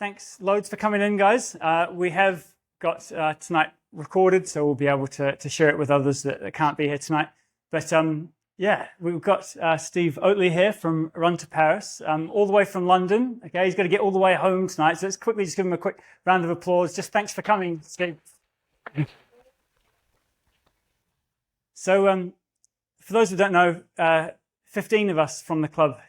Thanks loads for coming in, guys. We have got tonight recorded, so we'll be able to share it with others that can't be here tonight. But yeah, we've got Steve Oatley here from Run to Paris, all the way from London. Okay, he's got to get all the way home tonight, so let's quickly just give him a quick round of applause. Just thanks for coming, Steve. So for those who don't know, 15 of us from the club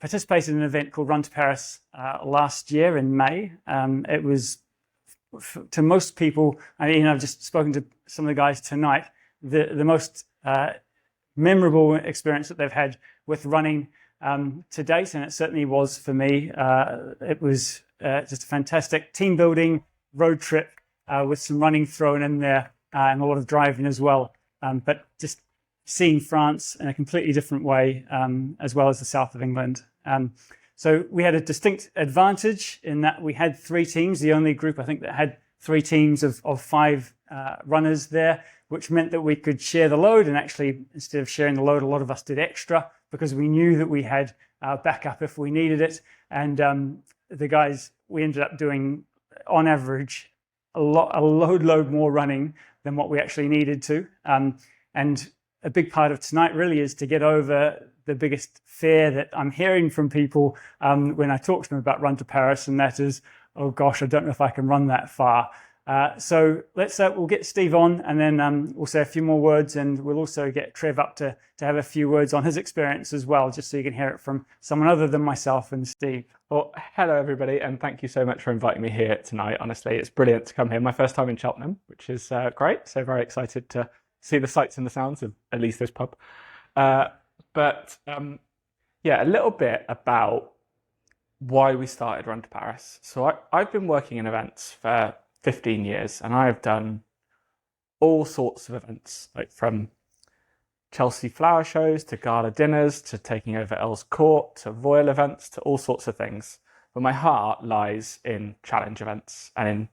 participated in an event called Run to Paris last year in May. It was, to most people, I've just spoken to some of the guys tonight, the most memorable experience that they've had with running to date, and it certainly was for me. It was just a fantastic team building road trip with some running thrown in there and a lot of driving as well. But just seeing France in a completely different way, as well as the south of England. So we had a distinct advantage in that we had three teams, the only group I think that had three teams of five runners there, which meant that we could share the load. And actually, instead of sharing the load, a lot of us did extra because we knew that we had backup if we needed it. And the guys, we ended up doing, on average, a load more running than what we actually needed to. And a big part of tonight really is to get over the biggest fear that I'm hearing from people when I talk to them about Run to Paris, and that is, oh gosh, I don't know if I can run that far. So we'll get Steve on, and then we'll say a few more words, and we'll also get Trev up to have a few words on his experience as well, just so you can hear it from someone other than myself and Steve. Well, hello everybody, and thank you so much for inviting me here tonight. Honestly, it's brilliant to come here. My first time in Cheltenham, which is great. So very excited to see the sights and the sounds of at least this pub. Yeah, a little bit about why we started Run to Paris. So I've been working in events for 15 years, and I've done all sorts of events, like from Chelsea flower shows to gala dinners to taking over Earl's Court to royal events to all sorts of things. But my heart lies in challenge events and in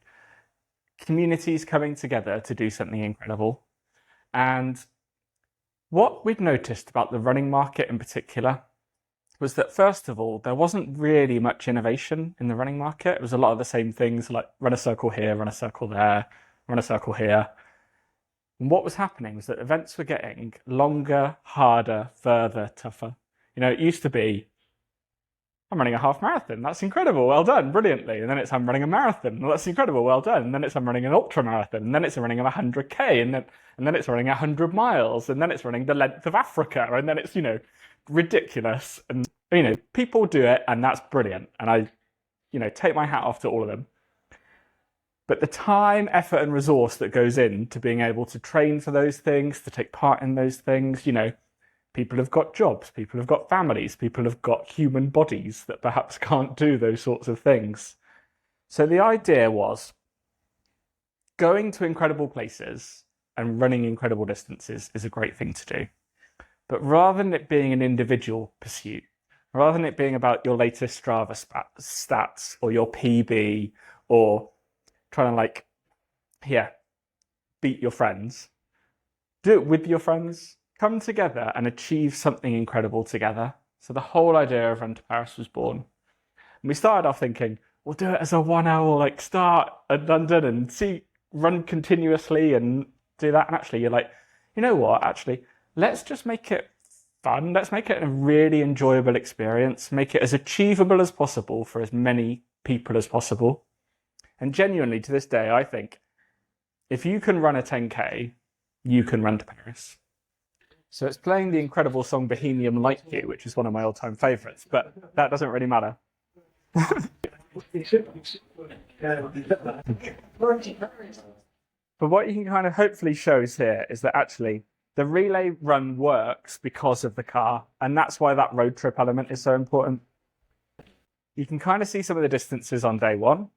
communities coming together to do something incredible. And what we'd noticed about the running market in particular was that, first of all, there wasn't really much innovation in the running market. It was a lot of the same things, like run a circle here, run a circle there, run a circle here. And what was happening was that events were getting longer, harder, further, tougher. You know, it used to be, I'm running a half marathon. That's incredible. Well done. Brilliantly. And then it's, I'm running a marathon. Well, that's incredible. Well done. And then it's, I'm running an ultra marathon. And then it's running a 100K. And then it's running 100 miles. And then it's running the length of Africa. And then it's, ridiculous. And, people do it, and that's brilliant. And I, take my hat off to all of them. But the time, effort, and resource that goes into being able to train for those things, to take part in those things, people have got jobs, people have got families, people have got human bodies that perhaps can't do those sorts of things. So the idea was going to incredible places and running incredible distances is a great thing to do. But rather than it being an individual pursuit, rather than it being about your latest Strava stats or your PB or trying to beat your friends, do it with your friends. Come together and achieve something incredible together. So the whole idea of Run to Paris was born. And we started off thinking, we'll do it as a 1 hour start at London and run continuously and do that. And actually you're like, you know what, let's just make it fun. Let's make it a really enjoyable experience. Make it as achievable as possible for as many people as possible. And genuinely to this day, I think if you can run a 10K, you can run to Paris. So it's playing the incredible song Bohemian Like You, which is one of my all-time favourites, but that doesn't really matter. But what you can kind of hopefully shows here is that actually the relay run works because of the car, and that's why that road trip element is so important. You can kind of see some of the distances on day one.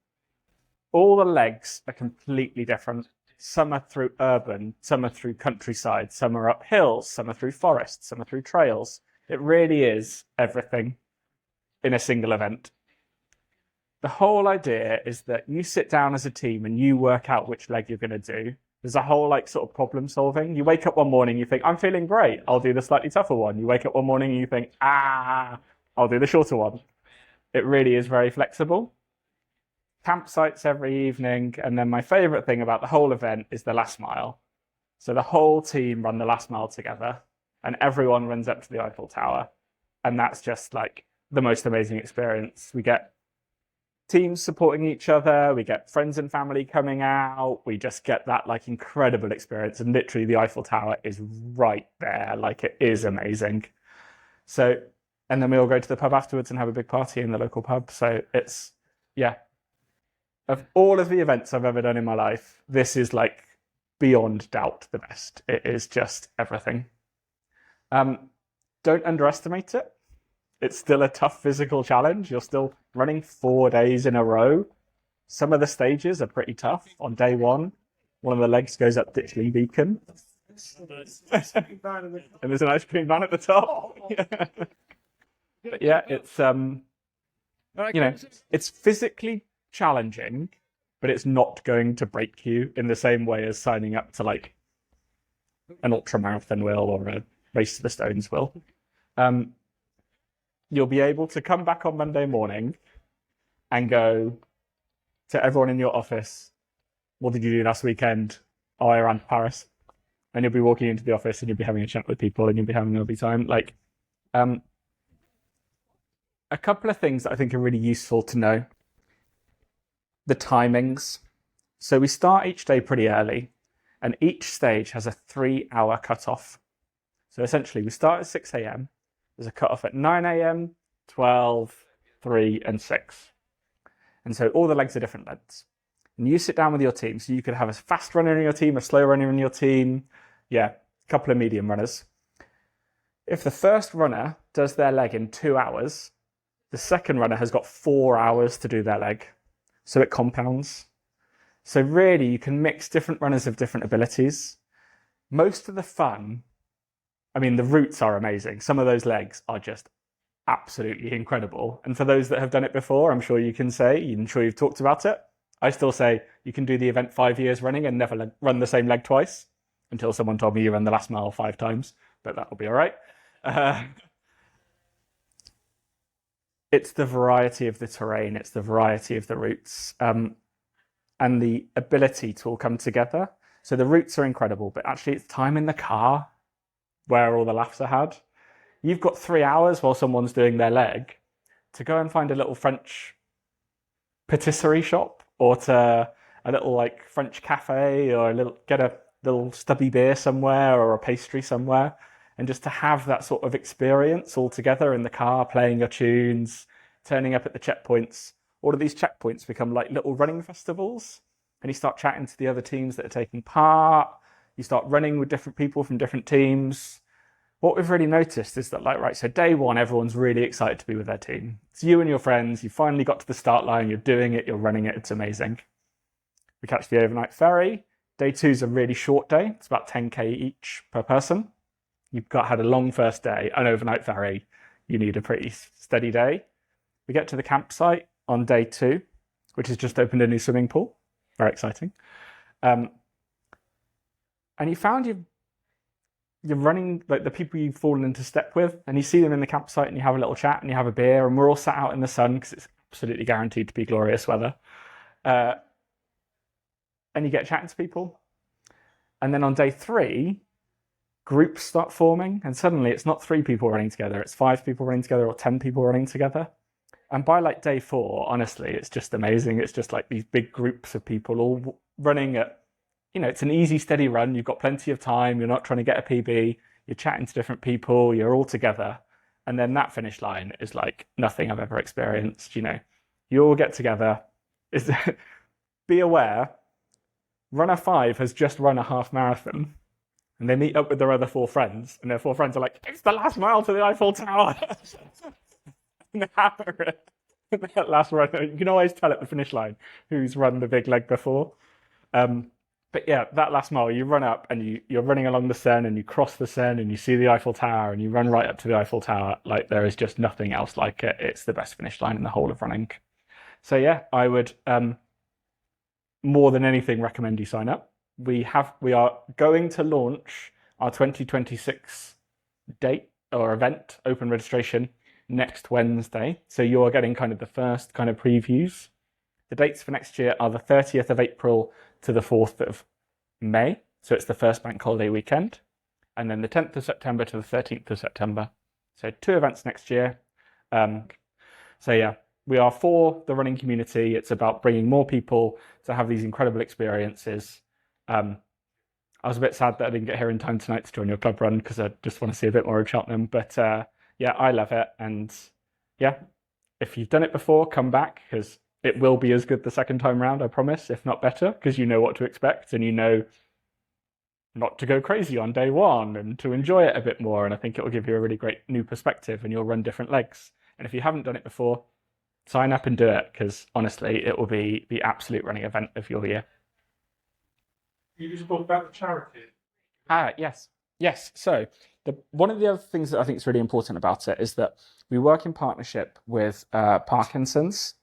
All the legs are completely different. Some are through urban, some are through countryside, some are up hills, some are through forests, some are through trails. It really is everything in a single event. The whole idea is that you sit down as a team and you work out which leg you're going to do. There's a whole sort of problem solving. You wake up one morning, you think, I'm feeling great, I'll do the slightly tougher one. You wake up one morning and you think, I'll do the shorter one. It really is very flexible. campsites every evening. And then my favorite thing about the whole event is the last mile. So the whole team run the last mile together and everyone runs up to the Eiffel Tower. And that's just like the most amazing experience. We get teams supporting each other. We get friends and family coming out. We just get that like incredible experience. And literally the Eiffel Tower is right there. Like it is amazing. So, and then we all go to the pub afterwards and have a big party in the local pub. So it's, yeah, of all of the events I've ever done in my life, this is like beyond doubt the best. It is just everything. Don't underestimate it. It's still a tough physical challenge. You're still running 4 days in a row. Some of the stages are pretty tough. On day one, one of the legs goes up Ditchley Beacon. And there's an ice cream van at the top. But yeah, it's it's physically challenging, but it's not going to break you in the same way as signing up to like an ultramarathon will or a race to the stones will. You'll be able to come back on Monday morning and go to everyone in your office, what did you do last weekend? Oh, I ran to Paris. And you'll be walking into the office and you'll be having a chat with people and you'll be having a lovely time. Like, a couple of things that I think are really useful to know. The timings. So we start each day pretty early and each stage has a 3-hour cutoff. So essentially we start at 6 a.m. There's a cutoff at 9 a.m., 12, 3, and 6. And so all the legs are different lengths. And you sit down with your team. So you could have a fast runner in your team, a slow runner in your team. Yeah, a couple of medium runners. If the first runner does their leg in 2 hours, the second runner has got 4 hours to do their leg. So it compounds. So really, you can mix different runners of different abilities. Most of the fun, I mean, the routes are amazing. Some of those legs are just absolutely incredible. And for those that have done it before, I'm sure you can say, I'm sure you've talked about it. I still say you can do the event 5 years running and never run the same leg twice, until someone told me you ran the last mile 5 times, but that'll be all right. It's the variety of the terrain, it's the variety of the routes, and the ability to all come together. So the routes are incredible, but actually it's time in the car where all the laughs are had. You've got 3 hours while someone's doing their leg to go and find a little French patisserie shop or to a little like French cafe or get a little stubby beer somewhere or a pastry somewhere, and just to have that sort of experience all together in the car, playing your tunes, turning up at the checkpoints. All of these checkpoints become like little running festivals, and you start chatting to the other teams that are taking part. You start running with different people from different teams. What we've really noticed is that, like, right, so day one, everyone's really excited to be with their team. It's you and your friends. You finally got to the start line. You're doing it. You're running it. It's amazing. We catch the overnight ferry. Day two is a really short day. It's about 10K each per person. You've had a long first day, an overnight ferry. You need a pretty steady day. We get to the campsite on day two, which has just opened a new swimming pool. Very exciting. And you found you're running like the people you've fallen into step with, and you see them in the campsite and you have a little chat and you have a beer, and we're all sat out in the sun because it's absolutely guaranteed to be glorious weather. And you get chatting to people. And then on day three, groups start forming, and suddenly it's not 3 people running together, it's 5 people running together or 10 people running together. And by like day 4, honestly, it's just amazing. It's just like these big groups of people all running at, it's an easy, steady run. You've got plenty of time. You're not trying to get a PB. You're chatting to different people. You're all together. And then that finish line is like nothing I've ever experienced. You all get together. Be aware, runner 5 has just run a half marathon. And they meet up with their other 4 friends. And their 4 friends are like, it's the last mile to the Eiffel Tower. And they hammer it. That last run, you can always tell at the finish line who's run the big leg before. But yeah, that last mile, you run up and you're running along the Seine and you cross the Seine and you see the Eiffel Tower and you run right up to the Eiffel Tower. Like, there is just nothing else like it. It's the best finish line in the whole of running. So yeah, I would more than anything recommend you sign up. We are going to launch our 2026 date or event, open registration, next Wednesday. So you're getting kind of the first kind of previews The dates for next year are the 30th of April to the 4th of May. So it's the first bank holiday weekend. And then the 10th of September to the 13th of September. So 2 events next year. So yeah, we are for the running community. It's about bringing more people to have these incredible experiences. I was a bit sad that I didn't get here in time tonight to join your club run because I just want to see a bit more of Cheltenham. But yeah, I love it. And yeah, if you've done it before, come back because it will be as good the second time round, I promise, if not better, because you know what to expect and you know not to go crazy on day one and to enjoy it a bit more. And I think it will give you a really great new perspective and you'll run different legs. And if you haven't done it before, sign up and do it because honestly, it will be the absolute running event of your year. You just talk about the charity. Yes. So one of the other things that I think is really important about it is that we work in partnership with Parkinson's.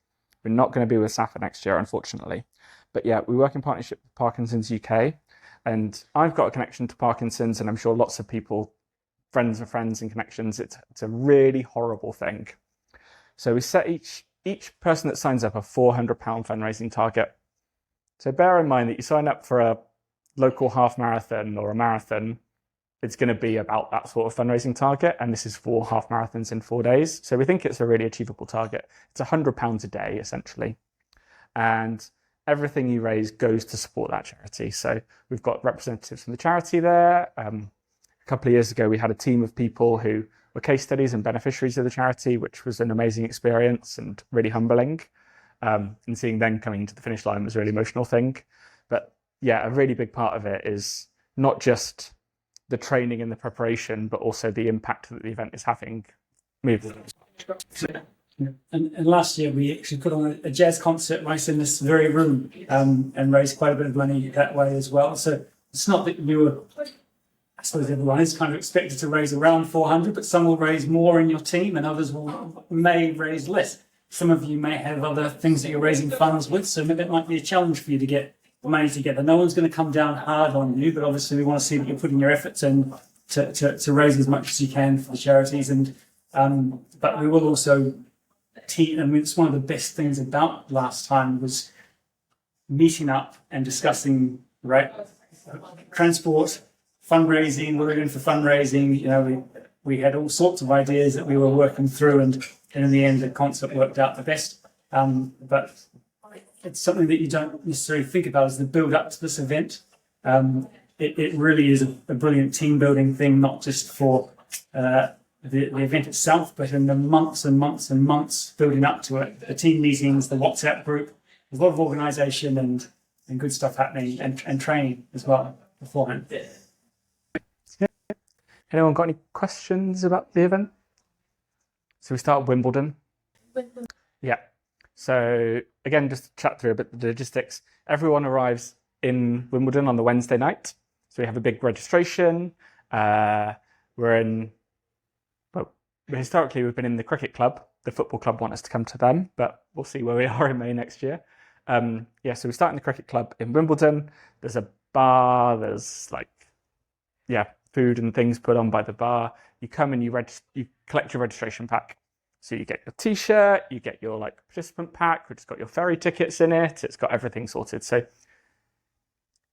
We're not going to be with SAFA next year, unfortunately. But yeah, we work in partnership with Parkinson's UK. And I've got a connection to Parkinson's, and I'm sure lots of people, friends of friends and connections, it's a really horrible thing. So we set each person that signs up a £400 fundraising target. So bear in mind that you sign up for a local half marathon or a marathon, it's going to be about that sort of fundraising target. And this is 4 half marathons in 4 days. So we think it's a really achievable target. It's £100 a day, essentially. And everything you raise goes to support that charity. So we've got representatives from the charity there. A couple of years ago, we had a team of people who were case studies and beneficiaries of the charity, which was an amazing experience and really humbling. And seeing them coming to the finish line was a really emotional thing. But yeah, a really big part of it is not just the training and the preparation, but also the impact that the event is having. And last year we actually put on a jazz concert right in this very room and raised quite a bit of money that way as well. So it's not that we were, I suppose everyone is kind of expected to raise around 400, but some will raise more in your team and others may raise less. Some of you may have other things that you're raising funds with, so maybe it might be a challenge for you to get money together. No one's going to come down hard on you, but obviously we want to see that you're putting your efforts in to raise as much as you can for the charities. And but we will also it's one of the best things about last time was meeting up and discussing, right, transport, fundraising, what we're doing for fundraising. You know, we had all sorts of ideas that we were working through, and in the end, the concert worked out the best. But it's something that you don't necessarily think about as the build up to this event. It really is a brilliant team building thing, not just for the event itself, but in the months and months and months building up to it. The team meetings, the WhatsApp group, there's a lot of organisation and good stuff happening and training as well beforehand. Anyone got any questions about the event? So we start at Wimbledon. Yeah. So again, just to chat through a bit the logistics. Everyone arrives in Wimbledon on the Wednesday night. So we have a big registration. Historically, we've been in the cricket club. The football club want us to come to them, but we'll see where we are in May next year. So we start in the cricket club in Wimbledon. There's a bar. There's food and things put on by the bar. You come and you collect your registration pack. So you get your T-shirt, you get your participant pack, which has got your ferry tickets in it. It's got everything sorted. So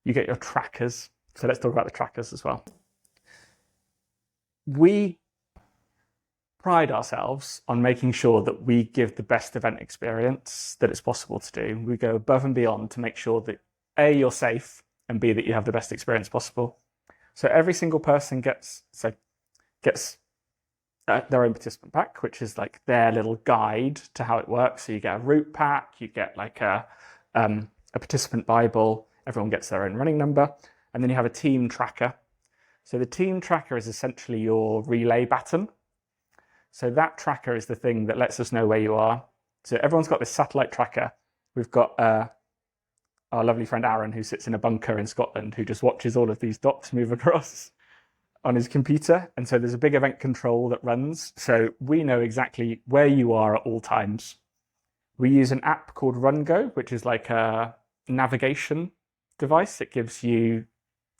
you get your trackers. So let's talk about the trackers as well. We pride ourselves on making sure that we give the best event experience that it's possible to do. We go above and beyond to make sure that A, you're safe, and B, that you have the best experience possible. So every single person gets their own participant pack, which is like their little guide to how it works. So you get a route pack, you get a participant Bible, everyone gets their own running number, and then you have a team tracker. So the team tracker is essentially your relay baton. So that tracker is the thing that lets us know where you are. So everyone's got this satellite tracker. We've got our lovely friend Aaron, who sits in a bunker in Scotland, who just watches all of these dots move across on his computer. And so there's a big event control that runs. So we know exactly where you are at all times. We use an app called RunGo, which is like a navigation device. It gives you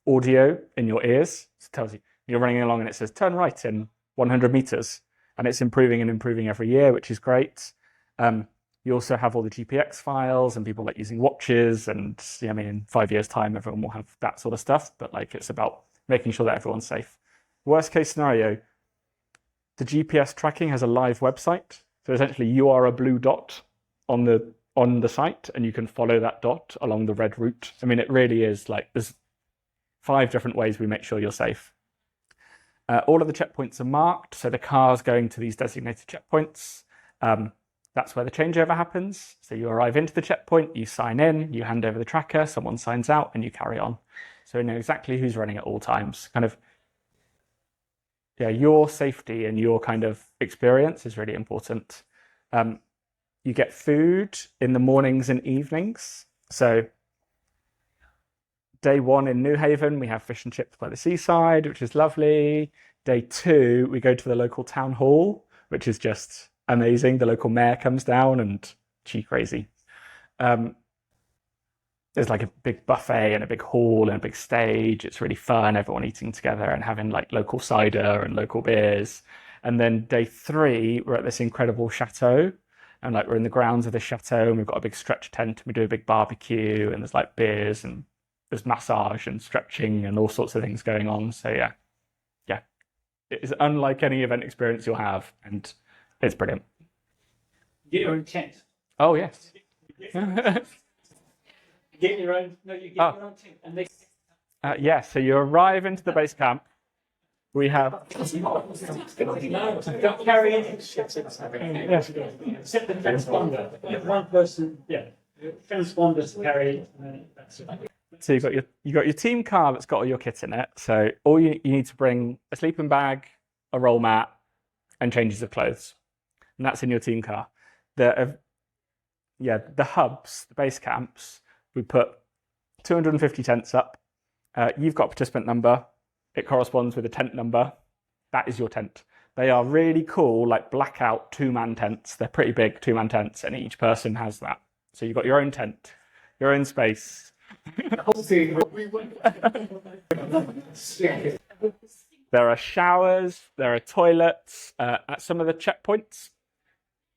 audio in your ears. It tells you you're running along and it says, turn right in 100 meters. And it's improving and improving every year, which is great. You also have all the GPX files and people like using watches, and I mean, in 5 years' time, everyone will have that sort of stuff. But like, it's about making sure that everyone's safe. Worst case scenario, the GPS tracking has a live website. So essentially, you are a blue dot on the site, and you can follow that dot along the red route. I mean, it really is like there's 5 different ways we make sure you're safe. All of the checkpoints are marked, so the car's going to these designated checkpoints. That's where the changeover happens. So you arrive into the checkpoint, you sign in, you hand over the tracker, someone signs out, and you carry on. So you know exactly who's running at all times. Kind of, yeah, your safety and your kind of experience is really important. You get food in the mornings and evenings. So day 1 in New Haven, we have fish and chips by the seaside, which is lovely. Day 2, we go to the local town hall, which is just amazing. The local mayor comes down and gee crazy. There's like a big buffet and a big hall and a big stage. It's really fun, everyone eating together and having like local cider and local beers. And then day 3, we're at this incredible chateau. And like we're in the grounds of the chateau and we've got a big stretch tent and we do a big barbecue and there's like beers and there's massage and stretching and all sorts of things going on. So yeah, it is unlike any event experience you'll have, and it's brilliant. Get your own tent. Oh yes. Get your own. No, you get your own tent, and they. Yeah. So you arrive into the base camp. We have. Don't carry any shit. Yes. Except the transponder. One person. Yeah. Transponders carry. That's it. So you got your team car that's got all your kit in it. So all you need to bring a sleeping bag, a roll mat, and changes of clothes, and that's in your team car. The hubs, the base camps, we put 250 tents up. You've got a participant number. It corresponds with a tent number. That is your tent. They are really cool, like blackout 2-man tents. They're pretty big 2-man tents, and each person has that. So you've got your own tent, your own space. There are showers, there are toilets at some of the checkpoints.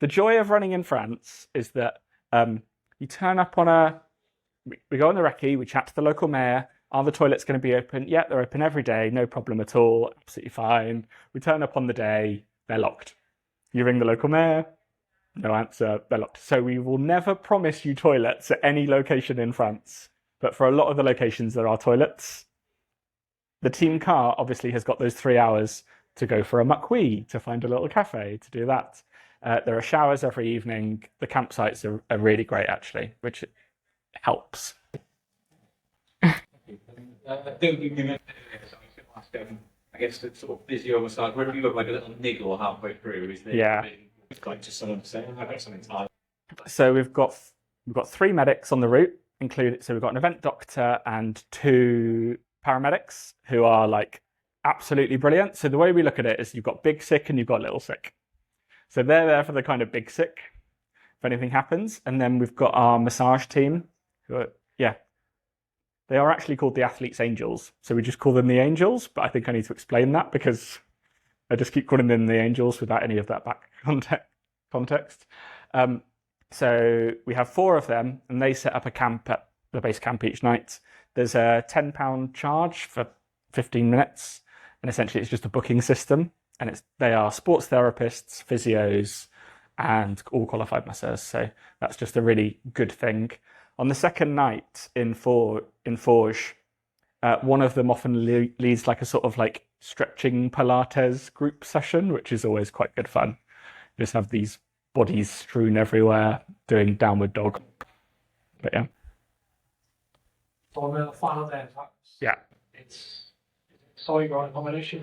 The joy of running in France is that you turn up on we go on the recce, we chat to the local mayor. Are the toilets going to be open? Yeah, they're open every day, no problem at all, absolutely fine. We turn up on the day, they're locked. You ring the local mayor, no answer, they're locked. So we will never promise you toilets at any location in France. But for a lot of the locations, there are toilets. The team car obviously has got those 3 hours to go for a McWee, to find a little cafe, to do that. There are showers every evening. The campsites are really great, actually, which helps. I don't think you mentioned it, so I was going to ask, I guess, the sort of physio side, where if you look like a little niggle halfway through, is there? Yeah. Like just someone saying, I've got something tight. So we've got 3 medics on the route. So we've got an event doctor and 2 paramedics who are like absolutely brilliant. So the way we look at it is you've got big sick and you've got little sick. So they're there for the kind of big sick if anything happens. And then we've got our massage team who are, they are actually called the Athletes Angels. So we just call them the Angels, but I think I need to explain that because I just keep calling them the Angels without any of that back context. So we have 4 of them, and they set up a camp at the base camp each night. There's a £10 charge for 15 minutes, and essentially it's just a booking system. And they are sports therapists, physios, and all qualified masseurs. So that's just a really good thing. On the second night in Forges, one of them often leads like a sort of like stretching Pilates group session, which is always quite good fun. You just have these bodies strewn everywhere, doing downward dog. But yeah. On the final day, Yeah. it's solid ground combination.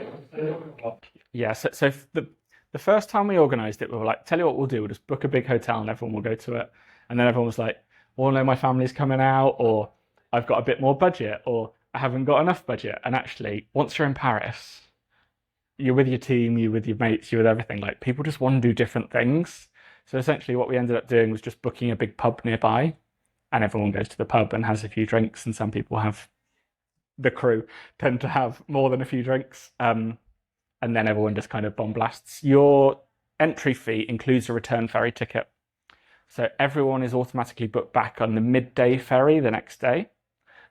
Yeah, so the first time we organised it, we were like, tell you what we'll do, we'll just book a big hotel and everyone will go to it. And then everyone was like, well, no, my family's coming out, or I've got a bit more budget, or I haven't got enough budget. And actually, once you're in Paris, you're with your team, you're with your mates, you're with everything. Like, people just want to do different things. So essentially what we ended up doing was just booking a big pub nearby, and everyone goes to the pub and has a few drinks, and some people the crew tend to have more than a few drinks. And then everyone just kind of bomb blasts. Your entry fee includes a return ferry ticket. So everyone is automatically booked back on the midday ferry the next day.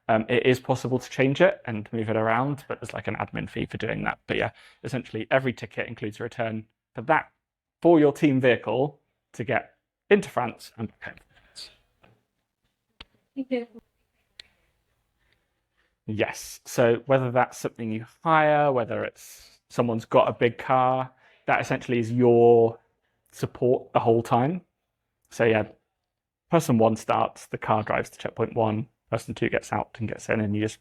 It is possible to change it and move it around, but there's like an admin fee for doing that. But yeah, essentially every ticket includes a return for your team vehicle to get into France and back home. Yes. So whether that's something you hire, whether it's someone's got a big car, that essentially is your support the whole time. So yeah, person 1 starts, the car drives to checkpoint 1, person 2 gets out and gets in, and you just...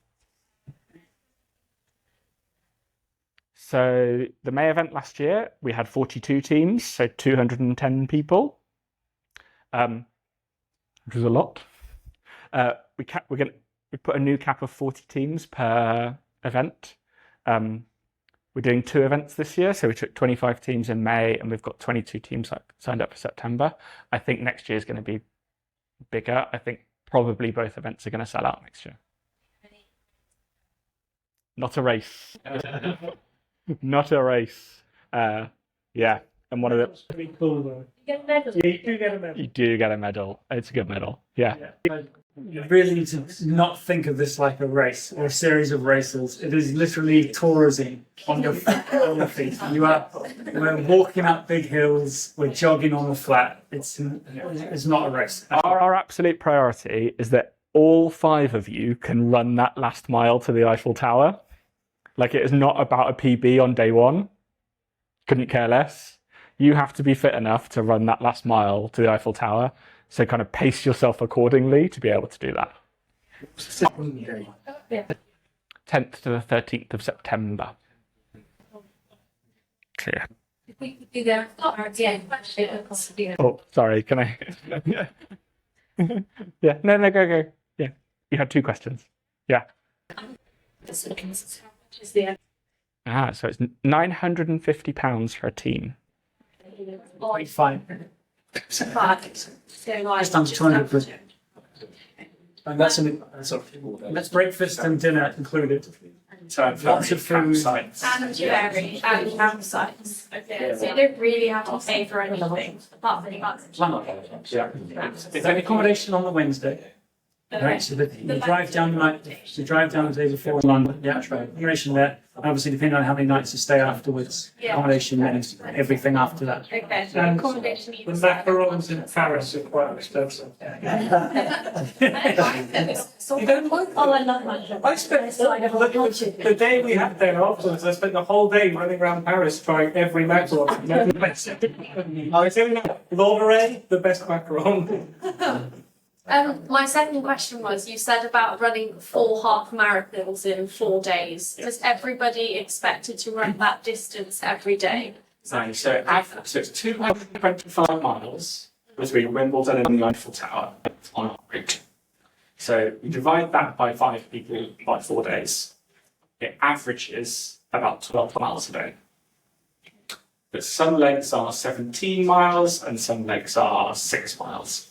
So the May event last year, we had 42 teams, so 210 people, which was a lot. We put a new cap of 40 teams per event. We're doing 2 events this year, so we took 25 teams in May, and we've got 22 teams signed up for September. I think next year is going to be bigger. I think probably both events are going to sell out next year. Not a race. Not a race. Yeah, and one of the... Pretty cool though. You get a medal. Yeah, you do get a medal. You do get a medal. It's a good medal. Yeah. You really need to not think of this like a race or a series of races. It is literally tourism on your feet. We're walking up big hills. We're jogging on the flat. It's not a race. Our absolute priority is that all 5 of you can run that last mile to the Eiffel Tower. Like, it is not about a PB on day 1. Couldn't care less. You have to be fit enough to run that last mile to the Eiffel Tower. So kind of pace yourself accordingly to be able to do that. 10th to the 13th of September. So, yeah. If we could do that, Oh, sorry, can I? Yeah, no, go. Yeah, you had 2 questions. Yeah. How much is the So it's £950 for a team. Fine. Just under 200 quid. And that's breakfast and dinner included. So lots of food. and ferry and campsites? Okay, so you don't really have to pay for anything apart from lunch. Yeah. It's an accommodation on the Wednesday. Right, so you drive down the day before in London, yeah, accommodation there. Obviously, depending on how many nights you stay afterwards, accommodation then is everything after that. Okay, so accommodation. The macarons in Paris are quite expensive. Oh, I love lunch. I spent the day we had there afterwards. I spent the whole day running around Paris trying every macaron. I was saying Laurel, the best macaron. My second question was, you said about running 4 half marathons in 4 days. Does everybody expected to run that distance every day? So it's 225 miles between Wimbledon and the Eiffel Tower on our route. So you divide that by 5 people by 4 days. It averages about 12 miles a day. But some legs are 17 miles and some legs are 6 miles.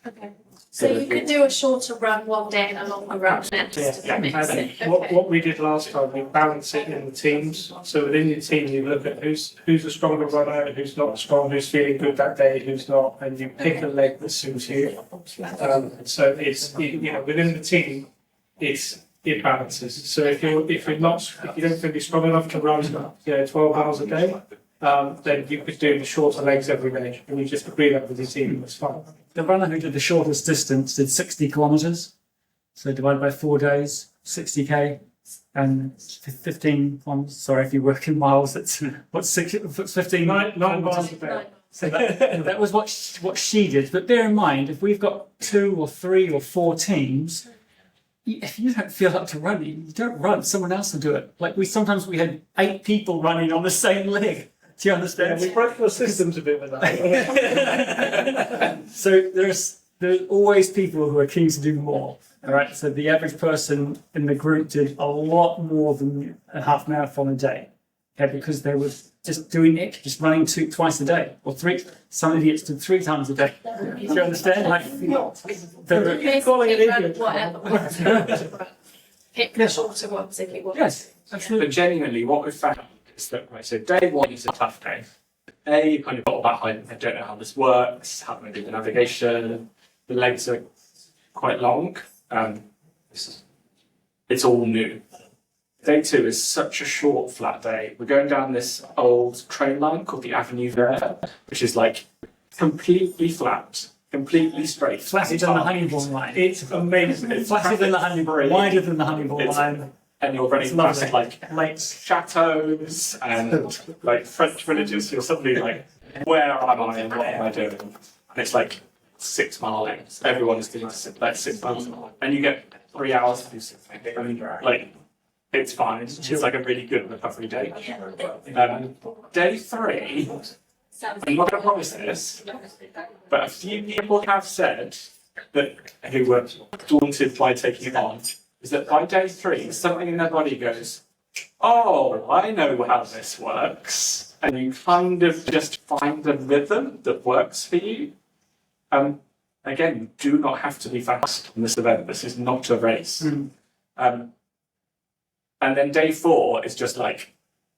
Okay. So you could do a shorter run one day and a longer run next to mix it. What we did last time, we balance it in the teams. So within your team, you look at who's a stronger runner, who's not strong, who's feeling good that day, who's not, and you pick a leg that suits you. So it's within the team, it balances. So if you don't feel you're strong enough to run 12 hours a day, then you could do the shorter legs every day, and you just agree that with your team. It's fine. The runner who did the shortest distance did 60 kilometres, so divided by 4 days, 60k, and 15 kilometres. Sorry, if you work in miles, that's what's 15. 9 miles a day. So that was what she did. But bear in mind, if we've got 2 or 3 or 4 teams, if you don't feel up to running, you don't run. Someone else will do it. Like sometimes we had 8 people running on the same leg. Do you understand? Yeah, we broke the systems a bit with that. So there's always people who are keen to do more. All right. So the average person in the group did a lot more than a half marathon a day. Okay, because they were just running twice a day or 3. Some idiots did 3 times a day. Do you understand? Like, Calling it idiot. Whatever. Pick the shorter ones if you want. yes, absolutely. But genuinely, what we've found is that, so day 1 is a tough day. You kind of got that I don't know how this works, how do I do the navigation? The legs are quite long. It's all new. Day 2 is such a short, flat day. We're going down this old train line called the Avenue Vert, which is like completely flat, completely straight. Flatter than the Honeyball line. It's amazing. It's flatter than the Honeyball, wider than the Honeyball line. And you're running past like Lakes. chateaus and like French villages. You're suddenly like, where am I and what am I doing? And it's like 6 mile lengths. Everyone's doing like 6 miles, and you get 3 hours to do something. I mean, like, it's fine. It's like a really good recovery day. Day 3, I'm not going to promise this, but a few people have said that who were daunted by taking it on, is that by day 3, something in their body goes, oh, I know how this works. And you kind of just find a rhythm that works for you. Again, you do not have to be fast in this event. This is not a race. And then day 4 is just like,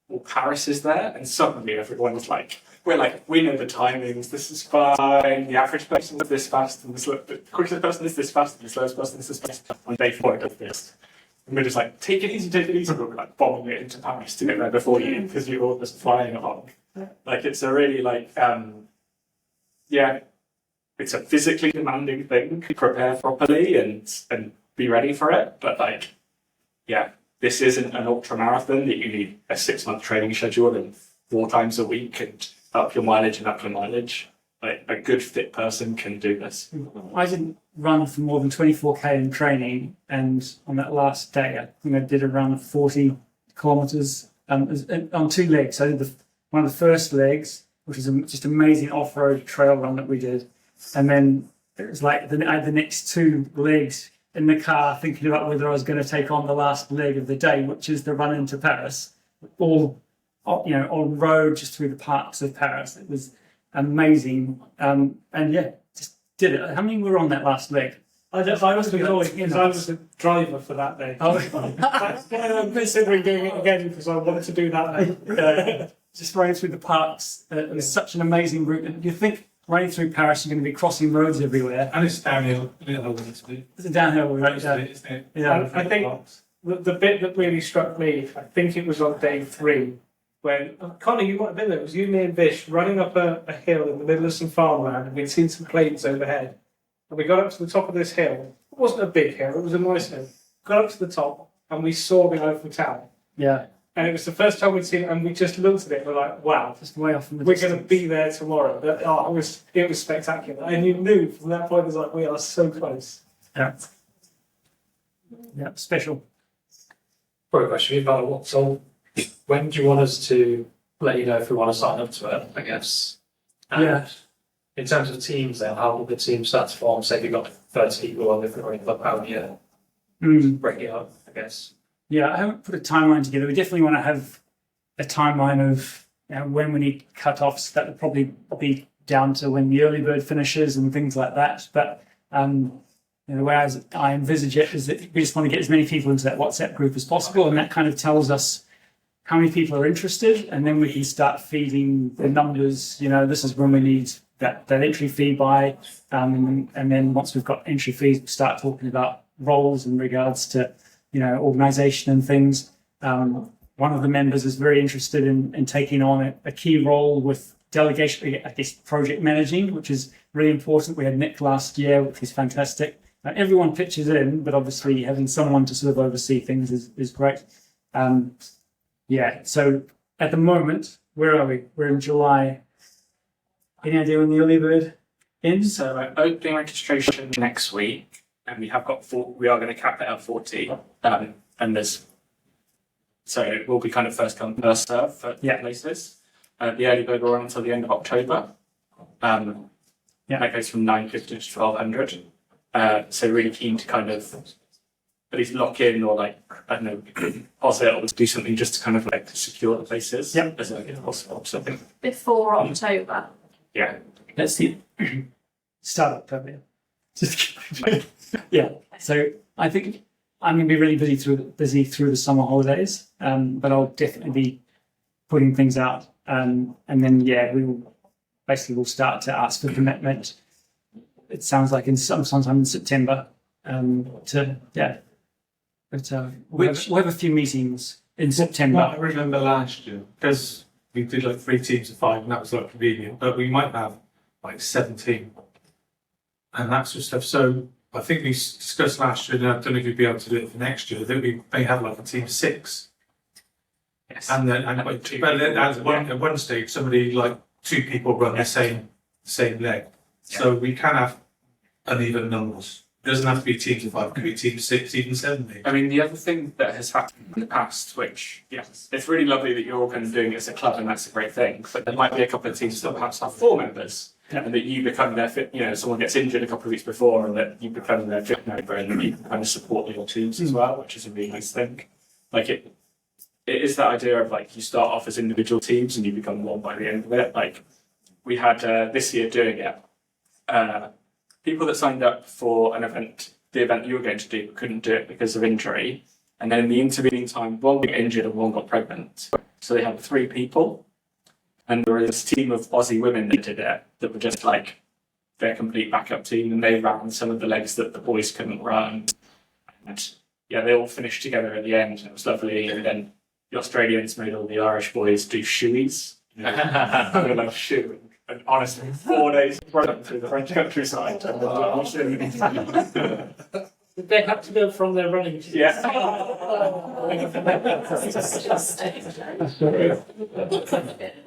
well, Paris is there, and suddenly everyone's like, we know the timings, this is fine, the average person is this fast, and the quickest person is this fast, and the slowest person is this fast. On day 4 it does this. And we're just like, take it easy, we're like bombing it into Paris to get there before you, because you're all just flying along. Like, it's a really like, it's a physically demanding thing. Prepare properly and be ready for it. But like, this isn't an ultra marathon that you need a 6-month training schedule and 4 times a week and up your mileage. Like, a good fit person can do this. I didn't run for more than 24k in training, and on that last day, I think I did a run of 40 kilometers on 2 legs. I did one of the first legs, which was just amazing off-road trail run that we did, and then it was like I had the next 2 legs in the car thinking about whether I was going to take on the last leg of the day, which is the run into Paris, all on road just through the parks of Paris. It was amazing, and just did it. How many were on that last leg? I was the driver for that day. I'm considering doing it again because I wanted to do that. Just running through the parks. It was such an amazing route. And you think running through Paris, you're going to be crossing roads everywhere. And it's downhill. It's a downhill route. Yeah. I think the bit that really struck me, I think it was on day 3, when, Connor, you might have been there, it was you, me and Vish running up a hill in the middle of some farmland, and we'd seen some plains overhead. And we got up to the top of this hill. It wasn't a big hill, it was a nice hill. Got up to the top, and we saw the Eiffel Tower. Yeah. And it was the first time we'd seen it, and we just looked at it, and we're like, wow, Just way off in the we're distance. going to be there tomorrow. It was spectacular. And you knew from that point, it was like, we are so close. Yeah. Yeah, special. Probably a question about what. So, when do you want us to let you know if we want to sign up to it? I guess. And in terms of teams, then how will the team start to form? Say if you've got 30 people on different running club, how do you break it up? I guess. Yeah, I haven't put a timeline together. We definitely want to have a timeline of when we need cut-offs. That would probably be down to when the early bird finishes and things like that. But the way I envisage it is that we just want to get as many people into that WhatsApp group as possible, and that kind of tells us how many people are interested, and then we can start feeding the numbers. This is when we need that entry fee by, and then once we've got entry fees, start talking about roles in regards to organisation and things. One of the members is very interested in taking on a key role with delegation, I guess, project managing, which is really important. We had Nick last year, which was fantastic. Everyone pitches in, but obviously having someone to sort of oversee things is great. So at the moment, where are we? We're in July. Any idea when the early bird ends? So we're opening registration next week, and we are going to cap it at 40. So it will be kind of first come, first serve for places. The early bird will run until the end of October. That goes from 950 to 1200. So really keen to kind of at least lock in or pause it or do something just to kind of secure the places as early as possible. So I think Before October. Let's see. Start October. Just kidding. So I think I'm going to be really busy through the summer holidays, but I'll definitely be putting things out And then, yeah, we'll start to ask for commitment. It sounds like sometime in September. But we'll have a few meetings in September. What I remember last year, because we did like 3 teams of 5, and that was like convenient, but we might have like 17, and that sort of stuff. So I think we discussed last year, and I don't know if you'd be able to do it for next year, that we may have like a team of 6. Yes. And then, at one stage, somebody like 2 people run the same leg. So we can have uneven numbers. It doesn't have to be teams of 5, it could be teams of 6, even 7 maybe. I mean, the other thing that has happened in the past, which, yes, it's really lovely that you're all kind of doing it as a club, and that's a great thing, but there might be a couple of teams that perhaps have 4 members, and that you become their fit, someone gets injured a couple of weeks before, and that you become their fit member, and that you can kind of support your teams as well, which is a really nice thing. Like, it is that idea of, like, you start off as individual teams, and you become one by the end of it. Like, we had, this year doing it, people that signed up for the event you were going to do, couldn't do it because of injury. And then in the intervening time, one got injured and one got pregnant. So they had 3 people. And there was this team of Aussie women that did it, that were just like their complete backup team. And they ran some of the legs that the boys couldn't run. And yeah, they all finished together at the end, and it was lovely. And then the Australians made all the Irish boys do shoeies. I love shoe. And honestly, 4 days running through the French countryside. And They have to go from their running team. yeah.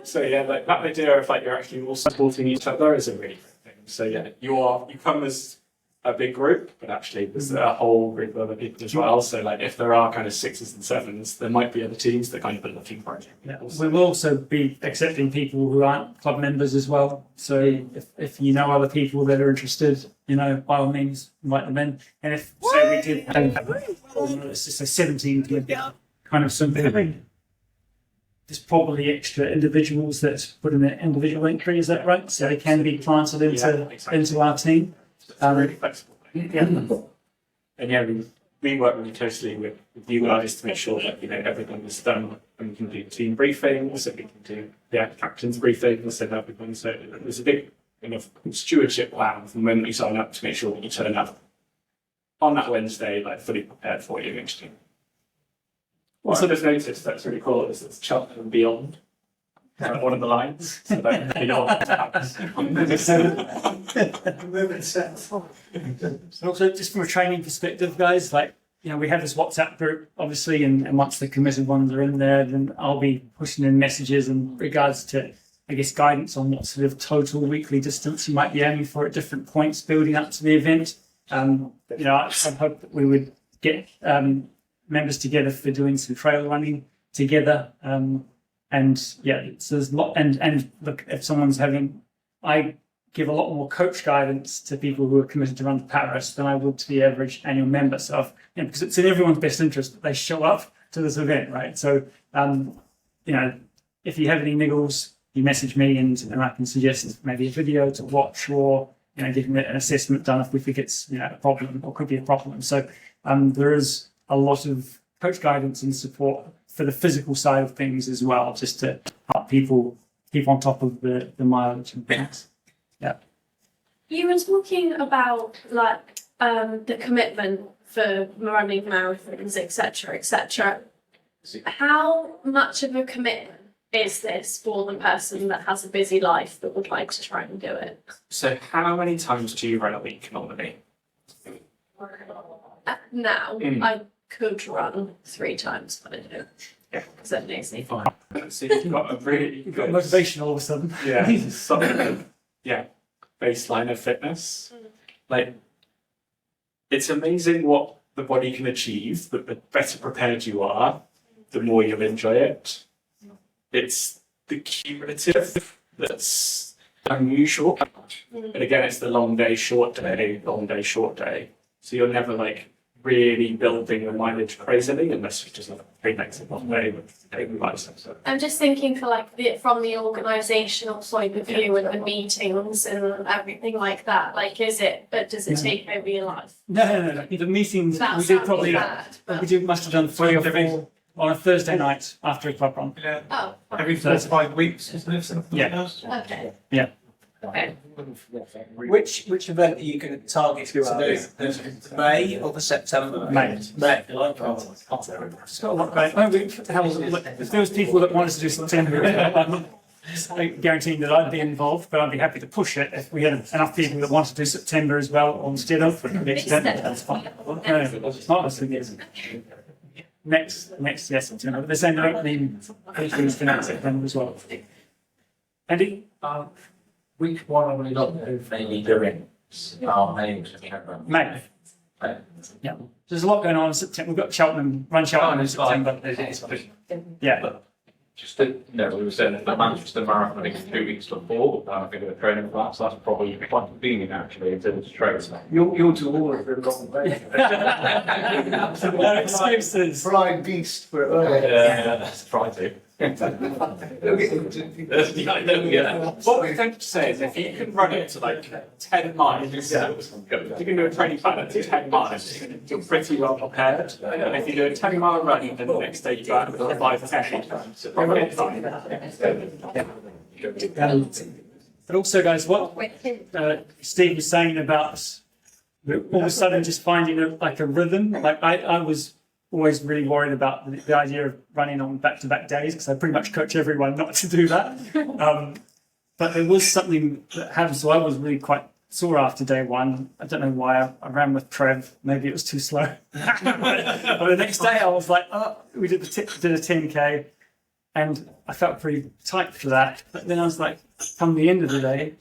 So yeah, like that idea of like you're actually all supporting each other is a really good thing. So yeah, you come as a big group, but actually there's a whole group of other people as well. So like if there are kind of 6s and 7s, there might be other teams that kind of are looking for it. Yeah. We will also be accepting people who aren't club members as well. So if you know other people that are interested, by all means, invite them in. And if, say, we did have, let's just say 17 kind of something, there's probably extra individuals that put in an individual entry, is that right? So they can be planted into our team. Really flexible. Yeah. And yeah, we work really closely with you guys to make sure that everything is done, and we can do team briefings, and we can do captain's briefings and everything. So there's a big stewardship plan from when you sign up to make sure that you turn up on that Wednesday, like fully prepared for your next team. Also, just noticed that's really cool is it's Cheltenham and Beyond. One of the lines. So that And also, just from a training perspective, guys, we have this WhatsApp group, obviously, and once the committed ones are in there, then I'll be pushing in messages in regards to, I guess, guidance on what sort of total weekly distance you might be aiming for at different points building up to the event. I hope that we would get members together for doing some trail running together. So there's a lot, and look, if someone's I give a lot more coach guidance to people who are committed to run to Paris than I would to the average annual member. So, because it's in everyone's best interest that they show up to this event, right? So, if you have any niggles, you message me and I can suggest maybe a video to watch or, getting an assessment done if we think it's, a problem or could be a problem. So, there is a lot of coach guidance and support for the physical side of things as well, just to help people keep on top of the mileage and things. Yeah. You were talking about the commitment for running marathons, etc., etc. How much of a commitment is this for the person that has a busy life but would like to try and do it? So how many times do you run a week normally? Now, I could run 3 times, but I don't. Yeah. Because I'm lazy. Fine. So you've got a really You've got motivation all of a sudden. Baseline of fitness. It's amazing what the body can achieve, but the better prepared you are, the more you'll enjoy it. It's the cumulative that's unusual. And again, it's the long day, short day, long day, short day. So you're never really building the mileage crazily unless you just have 3 legs in one day with daily license. I'm just thinking for from the organisational point of view and the meetings and everything like that. Does it take over your life? No. The meetings That we did sounds probably bad, but- must have done 3 or 4 on a Thursday night after a club run. Yeah. Oh, Every 4 or 5 weeks, isn't it? Something like Yeah. that? okay. Yeah. Okay. Which event are you going to target to do? The May or the September? May. May. It's got a lot going. If there was people that wanted to do September, I'm not guaranteeing that I'd be involved, but I'd be happy to push it if we had enough people that wanted to do September as well instead of next September. That's fine. No, it's not a thing, is it? Next yes, September. But they're saying they're opening entries for next September as well. Andy? Which one are we not mainly doing? May. May. Yeah. There's a lot going on in September. We've got Cheltenham, Run Cheltenham in September. Yeah. Just to, we were saying that the Manchester Marathon is 2 weeks before. I think the training class, that's probably quite convenient actually in terms of training. You'll do all of them long way. No excuses. Blind beast for it. Yeah, that's try to. What we tend to say is if you can run it to like 10 miles, you can do a training plan at 10 miles, you're pretty well prepared. And if you do a 10-mile run and then the next day you go out with a 5-10, probably fine. But also, guys, what Steve was saying about all of a sudden just finding a rhythm. Like I was always really worried about the idea of running on back-to-back days because I pretty much coach everyone not to do that. But there was something that happened, so I was really quite sore after day one. I don't know why I ran with Trev. Maybe it was too slow. But the next day I was like, we did a 10K, and I felt pretty tight for that. But then I was like, come the end of the day,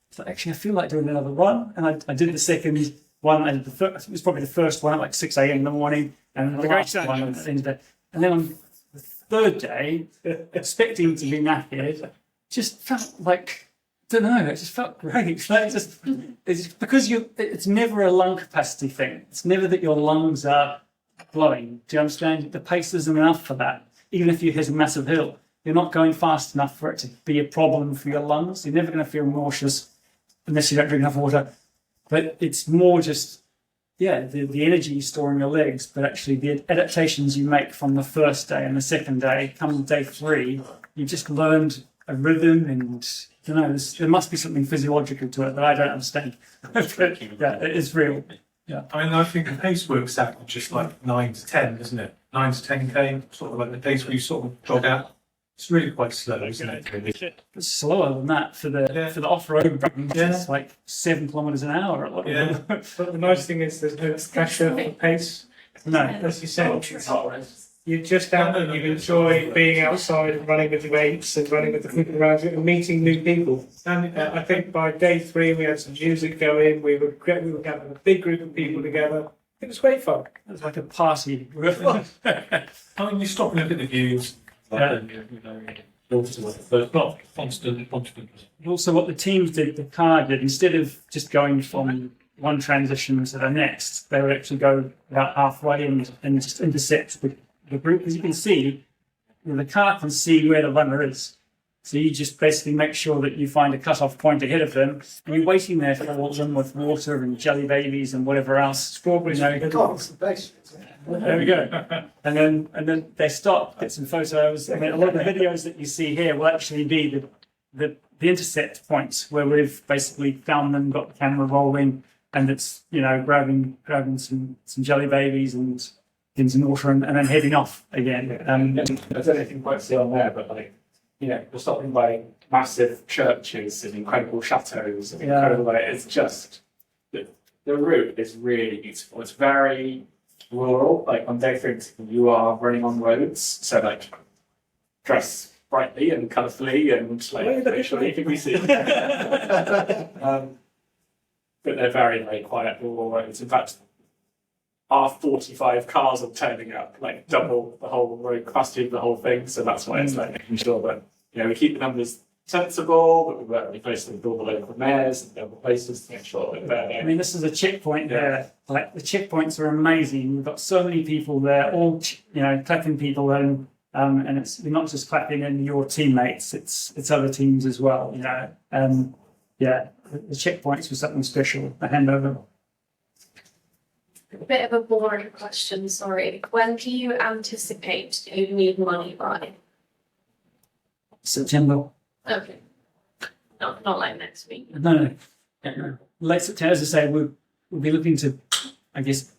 it's like, actually I feel like doing another run, and I did the second one. I did it was probably the first one at like 6 a.m. in the morning, and the last one at the end of the day. And then on the third day, expecting to be knackered, just felt like, I don't know, it just felt great. Like it's because it's never a lung capacity thing. It's never that your lungs are blowing. Do you understand? The pace isn't enough for that. Even if you hit a massive hill, you're not going fast enough for it to be a problem for your lungs. You're never going to feel nauseous unless you don't drink enough water. But it's more just, the energy you store in your legs, but actually the adaptations you make from the first day and the second day, come day 3, you've just learned a rhythm, and I don't know, there must be something physiological to it that I don't understand. But yeah, it is real. Yeah. I mean, I think the pace works out just like 9 to 10, isn't it? 9 to 10K, sort of like the pace where you sort of jog out. It's really quite slow, isn't it? It's slower than that for the off-road runs. Yeah. It's like 7 kilometres an hour. Yeah. But the nice thing is there's no pressure for pace. No. As you said, you just out and you enjoy being outside and running with the mates and running with the people around you and meeting new people. And I think by day 3 we had some music going. We were having a big group of people together. It was great fun. It was like a party. I mean, you stop and look at the views. But not constant. Also, what the teams did, the car did, instead of just going from one transition to the next, they would actually go about halfway and just intercept the group. As you can see, the car can see where the runner is. So you just basically make sure that you find a cut-off point ahead of them, and you're waiting there for them with water and jelly babies and whatever else. Strawberries. There we go. And then they stop, get some photos. I mean, a lot of the videos that you see here will actually be the intercept points where we've basically found them, got the camera rolling, and it's grabbing some jelly babies and getting some water and then heading off again. I don't know if you can quite see on there, but we're stopping by massive churches and incredible chateaux. And incredible, it's just the route is really beautiful. It's very rural. Like on day 3, you are running on roads, so dress brightly and colourfully and visually, you can see. But they're very, very quiet rural roads. In fact, our 45 cars are turning up, double the whole road capacity of the whole thing. So that's why it's making sure that we keep the numbers sensible, but we work really closely with all the local mayors and the other places to make sure that they're. I mean, this is a checkpoint there. The checkpoints are amazing. We've got so many people there, all clapping people in, and we're not just clapping in your teammates; it's other teams as well. The checkpoints were something special. I hand over. Bit of a boring question, sorry. When do you anticipate you need money by? September. Okay. Not like next week. No. Late September, as I say, we'll be looking to, I guess,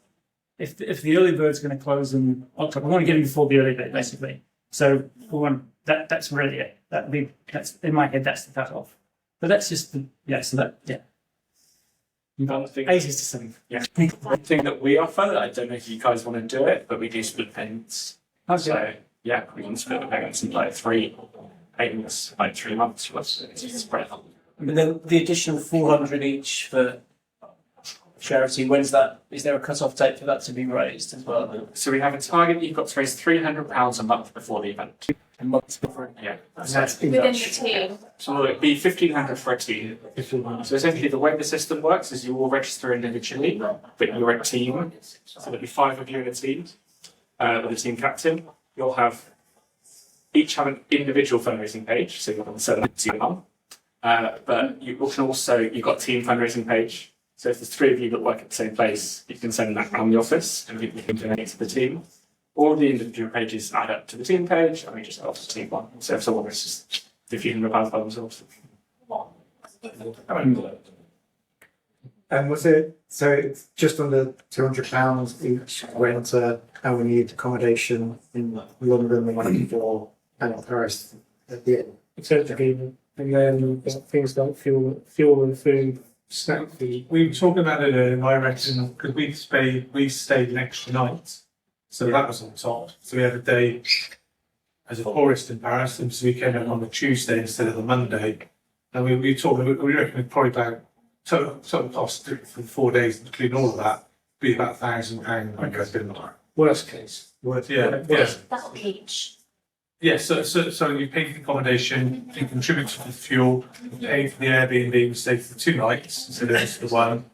if the early bird's going to close in October, we want to get in before the early bird, basically. So we want that's really it. That's in my head. That's the cut off. But that's just One thing, 80s to 70. yeah. One thing that we offer, I don't know if you guys want to do it, but we do split payments. Okay. So yeah, we can split the payments in like 3 payments, like 3 months. It's spread. And then the additional 400 each for charity, when's that? Is there a cut-off date for that to be raised as well? So we have a target. You've got to raise £300 a month before the event. A month before. Yeah. Within the team. So it'd be £1,500 for a team. So essentially, the way the system works is you all register individually, but you're a team. So there'll be 5 of you in a team with a team captain. You'll have each have an individual fundraising page, so you're going to send that to your mum. But you can also you've got a team fundraising page. So if there's 3 of you that work at the same place, you can send that around the office, and people can donate to the team. All the individual pages add up to the team page, and we just add off the team one. So if someone was just £1,500 by themselves. And was it, so it's just under £200 each went to how we need accommodation in London and for and Paris at the end? Essentially, and then things like fuel and food, snack food. We were talking about it, and I reckon because we stayed an extra night, so that was on top. So we had a day as a tourist in Paris, and so we came in on the Tuesday instead of the Monday. And we talked. We reckon it's probably about total cost for 4 days, including all of that, be about £1,000. Worst case. Yeah. That each. Yeah, so you pay for the accommodation, you contribute to the fuel, you pay for the Airbnb, we stay for 2 nights instead of just the one,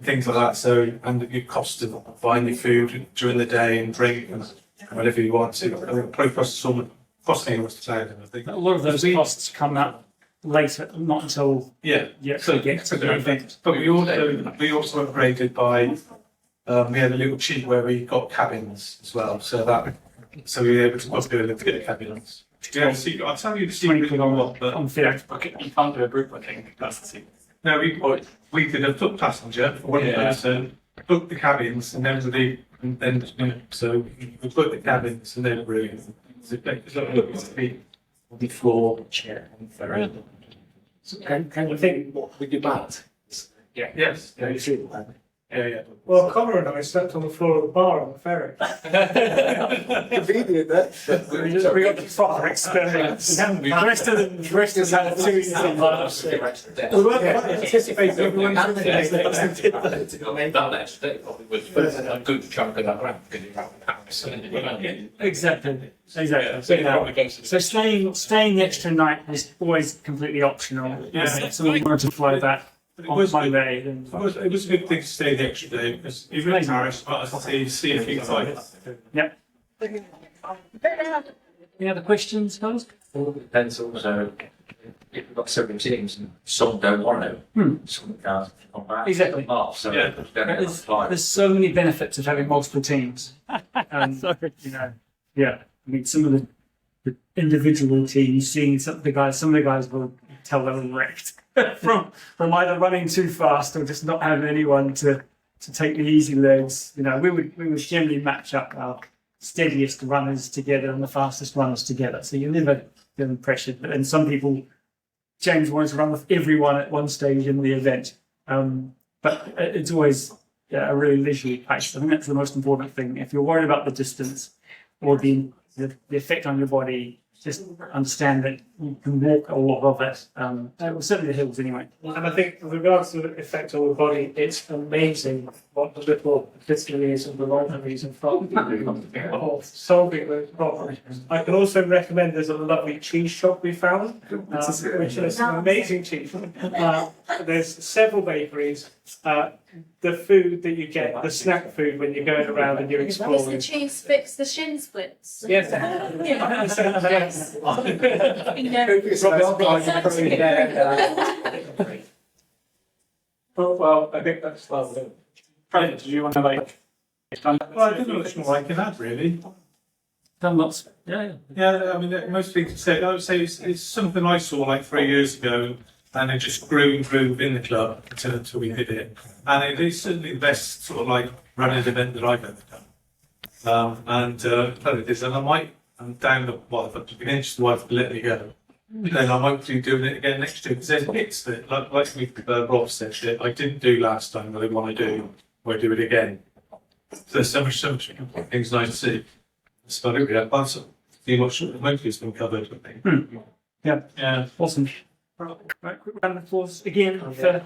things like that. So, and the cost of buying your food during the day and drink and whatever you want to. I think it probably costs costing us £1,000, I think. A lot of those costs come up later, not until Yeah. you actually get to the event. But we also upgraded by, we had a little cheat where we got cabins as well, so we were able to do a little bit of cabins. Yeah, see, I'll tell you the secret on what, but You can't do a group booking. That's the secret. no, we did a foot passenger for one person, booked the cabins, and then so we booked the cabins and then rooms. Before chair and for Can you think what we did that? Yes. Yeah, you see. Yeah. Well, Connor and I slept on the floor of the bar on the ferry. Convenient, that. We got the proper experience. The rest of us had 2 years in life. We weren't anticipating everyone to that next day probably was a good chunk of that ramp because you're out Paris. Exactly. So staying the extra night is always completely optional. Yeah. So we wanted to fly back on Monday. It was a good thing to stay the extra day because even in Paris, but I see a few times. Yep. Any other questions, guys? All depends also if you've got several teams and some don't want to, some can't on that. Exactly. So Yeah. There's so many benefits of having multiple teams. I mean, some of the individual teams, seeing some of the guys will tell they're wrecked from either running too fast or just not having anyone to take the easy legs. We would generally match up our steadiest runners together and the fastest runners together. So you're never feeling pressured. But then some people, James wanted to run with everyone at one stage in the event. But it's always a really leisurely pace. I think that's the most important thing. If you're worried about the distance or the effect on your body, just understand that you can walk a lot of it. Certainly the hills anyway. And I think with regards to the effect on the body, it's amazing what the little disabilities and the vulnerabilities and of solving those problems. I can also recommend there's a lovely cheese shop we found, which is an amazing cheese. There's several bakeries. The food that you get, the snack food when you're going around and you're Does exploring. the cheese fix the shin splits? Yes. Yes. Well, I think that's lovely. Frank, did you want to Well, I don't know much more I can add, really. Done lots. Yeah. Yeah, I mean, most people say, I would say it's something I saw like 3 years ago, and it just grew and grew in the club until we did it. And it is certainly the best sort of like running event that I've ever done. And I'm down the, well, if the inch wife to let me go, then I might be doing it again next year. Because there's bits that, Rob said, that I didn't do last time, but I want to do, I do it again. So there's so much things nice to see. That's about it. That's pretty much most has been covered, I think. Yeah. Awesome. Right, quick round of applause again for